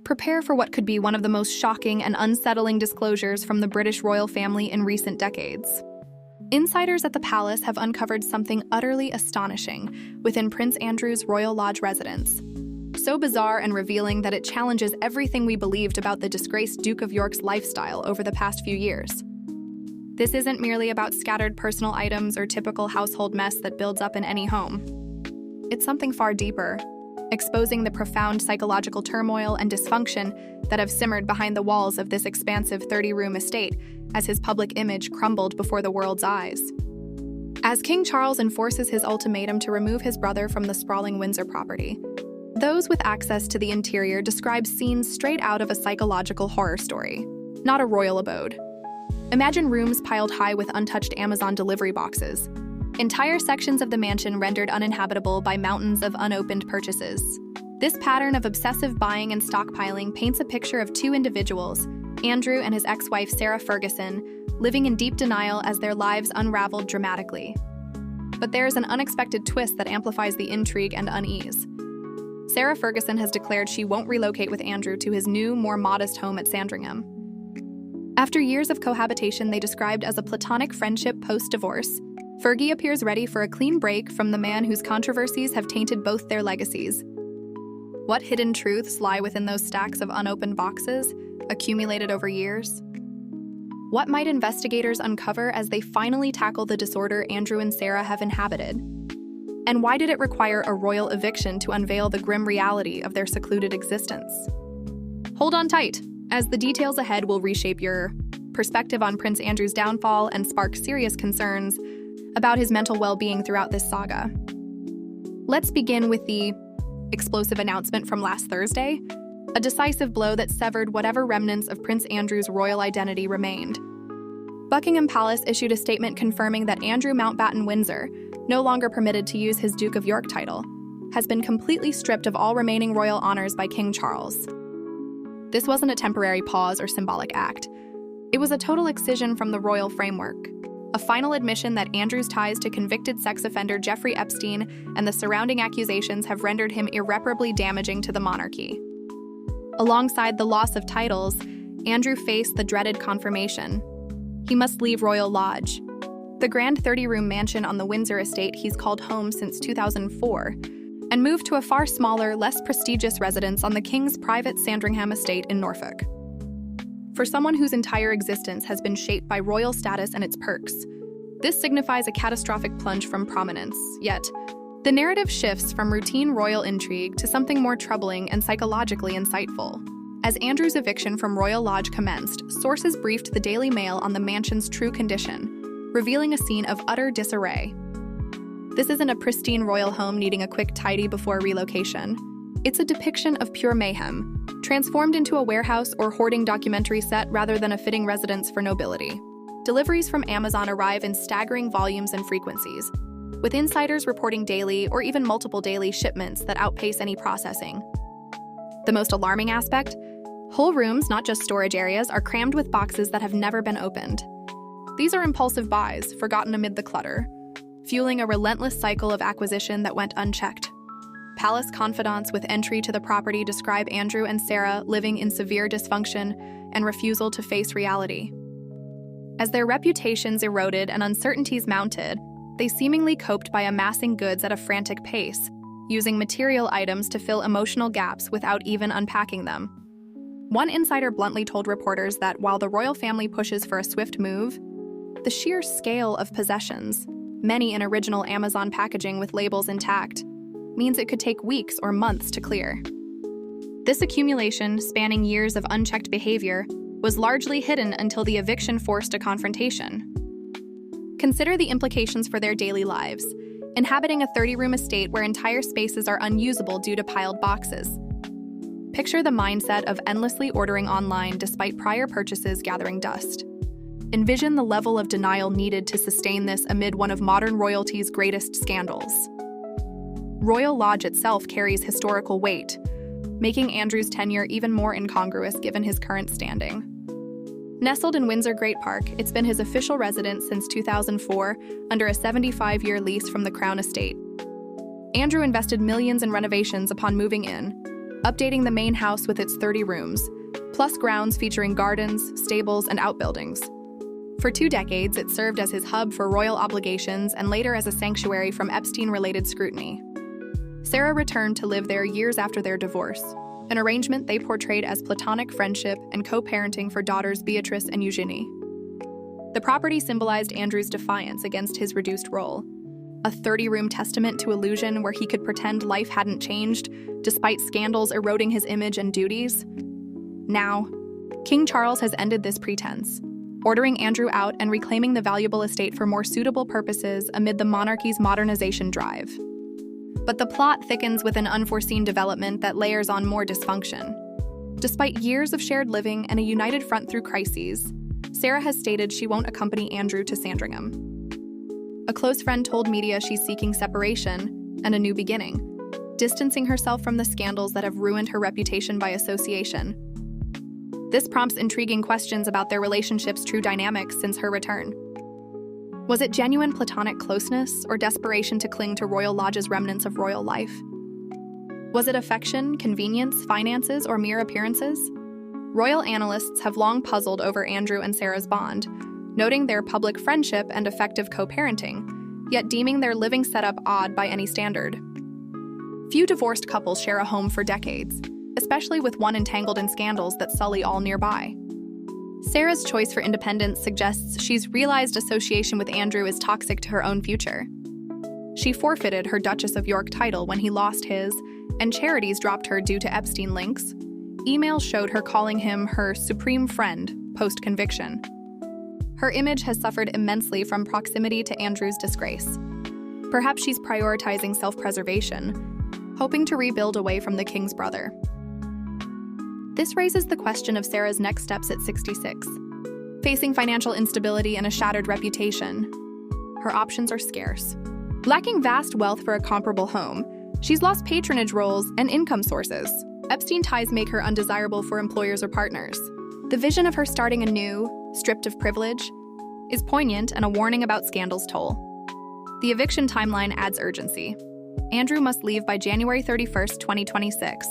Prepare for what could be one of the most shocking and unsettling disclosures from the British royal family in recent decades. Insiders at the palace have uncovered something utterly astonishing within Prince Andrew's Royal Lodge residence. So bizarre and revealing that it challenges everything we believed about the disgraced Duke of York's lifestyle over the past few years. This isn't merely about scattered personal items or typical household mess that builds up in any home. It's something far deeper, exposing the profound psychological turmoil and dysfunction that have simmered behind the walls of this expansive 30-room estate as his public image crumbled before the world's eyes. As King Charles enforces his ultimatum to remove his brother from the sprawling Windsor property, those with access to the interior describe scenes straight out of a psychological horror story, not a royal abode. Imagine rooms piled high with untouched Amazon delivery boxes, entire sections of the mansion rendered uninhabitable by mountains of unopened purchases. This pattern of obsessive buying and stockpiling paints a picture of two individuals, Andrew and his ex-wife Sarah Ferguson, living in deep denial as their lives unraveled dramatically. But there's an unexpected twist that amplifies the intrigue and unease. Sarah Ferguson has declared she won't relocate with Andrew to his new, more modest home at Sandringham. After years of cohabitation they described as a platonic friendship post-divorce, Fergie appears ready for a clean break from the man whose controversies have tainted both their legacies. What hidden truths lie within those stacks of unopened boxes, accumulated over years? What might investigators uncover as they finally tackle the disorder Andrew and Sarah have inhabited? And why did it require a royal eviction to unveil the grim reality of their secluded existence? Hold on tight, as the details ahead will reshape your perspective on Prince Andrew's downfall and spark serious concerns about his mental well-being throughout this saga. Let's begin with the explosive announcement from last Thursday, a decisive blow that severed whatever remnants of Prince Andrew's royal identity remained. Buckingham Palace issued a statement confirming that Andrew Mountbatten Windsor, no longer permitted to use his Duke of York title, has been completely stripped of all remaining royal honors by King Charles. This wasn't a temporary pause or symbolic act. It was a total excision from the royal framework, a final admission that Andrew's ties to convicted sex offender Jeffrey Epstein and the surrounding accusations have rendered him irreparably damaging to the monarchy. Alongside the loss of titles, Andrew faced the dreaded confirmation. He must leave Royal Lodge, the grand 30-room mansion on the Windsor estate he's called home since 2004, and move to a far smaller, less prestigious residence on the King's private Sandringham estate in Norfolk. For someone whose entire existence has been shaped by royal status and its perks, this signifies a catastrophic plunge from prominence. Yet, the narrative shifts from routine royal intrigue to something more troubling and psychologically insightful. As Andrew's eviction from Royal Lodge commenced, sources briefed the Daily Mail on the mansion's true condition, revealing a scene of utter disarray. This isn't a pristine royal home needing a quick tidy before relocation. It's a depiction of pure mayhem, transformed into a warehouse or hoarding documentary set rather than a fitting residence for nobility. Deliveries from Amazon arrive in staggering volumes and frequencies, with insiders reporting daily or even multiple daily shipments that outpace any processing. The most alarming aspect? Whole rooms, not just storage areas, are crammed with boxes that have never been opened. These are impulsive buys, forgotten amid the clutter, fueling a relentless cycle of acquisition that went unchecked. Palace confidants with entry to the property describe Andrew and Sarah living in severe dysfunction and refusal to face reality. As their reputations eroded and uncertainties mounted, they seemingly coped by amassing goods at a frantic pace, using material items to fill emotional gaps without even unpacking them. One insider bluntly told reporters that while the royal family pushes for a swift move, the sheer scale of possessions, many in original Amazon packaging with labels intact, means it could take weeks or months to clear. This accumulation, spanning years of unchecked behavior, was largely hidden until the eviction forced a confrontation. Consider the implications for their daily lives, inhabiting a 30-room estate where entire spaces are unusable due to piled boxes. Picture the mindset of endlessly ordering online despite prior purchases gathering dust. Envision the level of denial needed to sustain this amid one of modern royalty's greatest scandals. Royal Lodge itself carries historical weight, making Andrew's tenure even more incongruous given his current standing. Nestled in Windsor Great Park, it's been his official residence since 2004 under a 75-year lease from the Crown Estate. Andrew invested millions in renovations upon moving in, updating the main house with its 30 rooms, plus grounds featuring gardens, stables, and outbuildings. For 2 decades, it served as his hub for royal obligations and later as a sanctuary from Epstein-related scrutiny. Sarah returned to live there years after their divorce, an arrangement they portrayed as platonic friendship and co-parenting for daughters Beatrice and Eugenie. The property symbolized Andrew's defiance against his reduced role, a 30-room testament to illusion where he could pretend life hadn't changed, despite scandals eroding his image and duties. Now, King Charles has ended this pretense, ordering Andrew out and reclaiming the valuable estate for more suitable purposes amid the monarchy's modernization drive. But the plot thickens with an unforeseen development that layers on more dysfunction. Despite years of shared living and a united front through crises, Sarah has stated she won't accompany Andrew to Sandringham. A close friend told media she's seeking separation and a new beginning, distancing herself from the scandals that have ruined her reputation by association. This prompts intriguing questions about their relationship's true dynamics since her return. Was it genuine platonic closeness or desperation to cling to Royal Lodge's remnants of royal life? Was it affection, convenience, finances, or mere appearances? Royal analysts have long puzzled over Andrew and Sarah's bond, noting their public friendship and effective co-parenting, yet deeming their living setup odd by any standard. Few divorced couples share a home for decades, especially with one entangled in scandals that sully all nearby. Sarah's choice for independence suggests she's realized association with Andrew is toxic to her own future. She forfeited her Duchess of York title when he lost his, and charities dropped her due to Epstein links. Emails showed her calling him her supreme friend post-conviction. Her image has suffered immensely from proximity to Andrew's disgrace. Perhaps she's prioritizing self-preservation, hoping to rebuild away from the king's brother. This raises the question of Sarah's next steps at 66. Facing financial instability and a shattered reputation, her options are scarce. Lacking vast wealth for a comparable home, she's lost patronage roles and income sources. Epstein ties make her undesirable for employers or partners. The vision of her starting anew, stripped of privilege, is poignant and a warning about scandal's toll. The eviction timeline adds urgency. Andrew must leave by January 31st, 2026.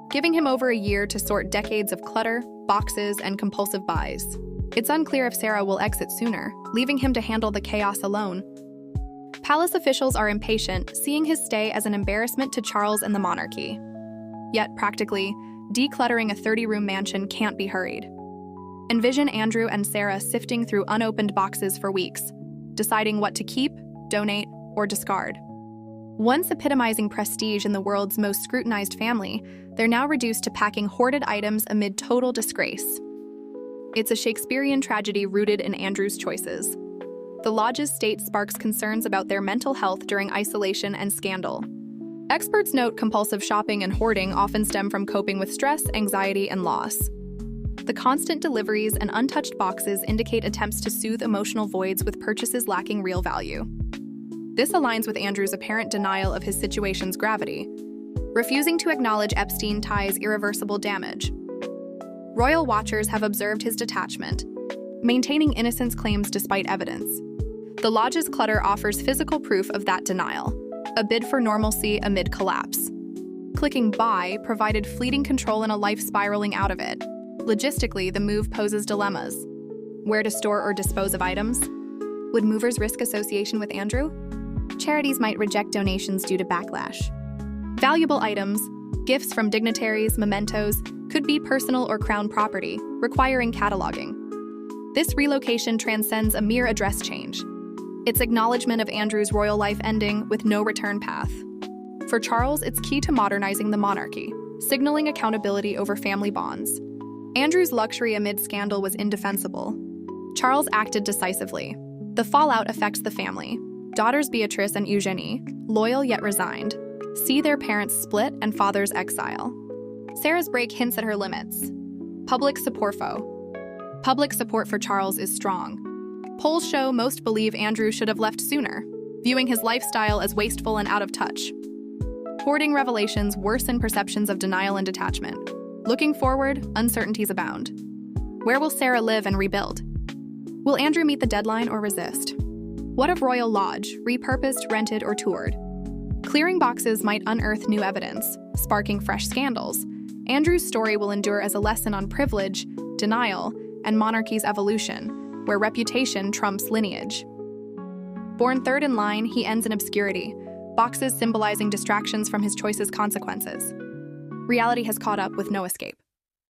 Giving him over a year to sort decades of clutter, boxes, and compulsive buys. It's unclear if Sarah will exit sooner, leaving him to handle the chaos alone. Palace officials are impatient, seeing his stay as an embarrassment to Charles and the monarchy. Yet, practically, decluttering a 30-room mansion can't be hurried. Envision Andrew and Sarah sifting through unopened boxes for weeks, deciding what to keep, donate, or discard. Once epitomizing prestige in the world's most scrutinized family, they're now reduced to packing hoarded items amid total disgrace. It's a Shakespearean tragedy rooted in Andrew's choices. The Lodge's state sparks concerns about their mental health during isolation and scandal. Experts note compulsive shopping and hoarding often stem from coping with stress, anxiety, and loss. The constant deliveries and untouched boxes indicate attempts to soothe emotional voids with purchases lacking real value. This aligns with Andrew's apparent denial of his situation's gravity, refusing to acknowledge Epstein ties' irreversible damage. Royal watchers have observed his detachment, maintaining innocence claims despite evidence. The Lodge's clutter offers physical proof of that denial, a bid for normalcy amid collapse. Clicking buy provided fleeting control in a life spiraling out of it. Logistically, the move poses dilemmas. Where to store or dispose of items? Would movers risk association with Andrew? Charities might reject donations due to backlash. Valuable items, gifts from dignitaries, mementos, could be personal or crown property, requiring cataloging. This relocation transcends a mere address change. It's acknowledgement of Andrew's royal life ending with no return path. For Charles, it's key to modernizing the monarchy, signaling accountability over family bonds. Andrew's luxury amid scandal was indefensible. Charles acted decisively. The fallout affects the family. Daughters Beatrice and Eugenie, loyal yet resigned, see their parents split and father's exile. Sarah's break hints at her limits. Public support for Charles is strong. Polls show most believe Andrew should have left sooner, viewing his lifestyle as wasteful and out of touch. Hoarding revelations worsen perceptions of denial and detachment. Looking forward, uncertainties abound. Where will Sarah live and rebuild? Will Andrew meet the deadline or resist? What of Royal Lodge, repurposed, rented, or toured? Clearing boxes might unearth new evidence, sparking fresh scandals, Andrew's story will endure as a lesson on privilege, denial, and monarchy's evolution, where reputation trumps lineage. Born third in line, he ends in obscurity, boxes symbolizing distractions from his choices' consequences. Reality has caught up with no escape.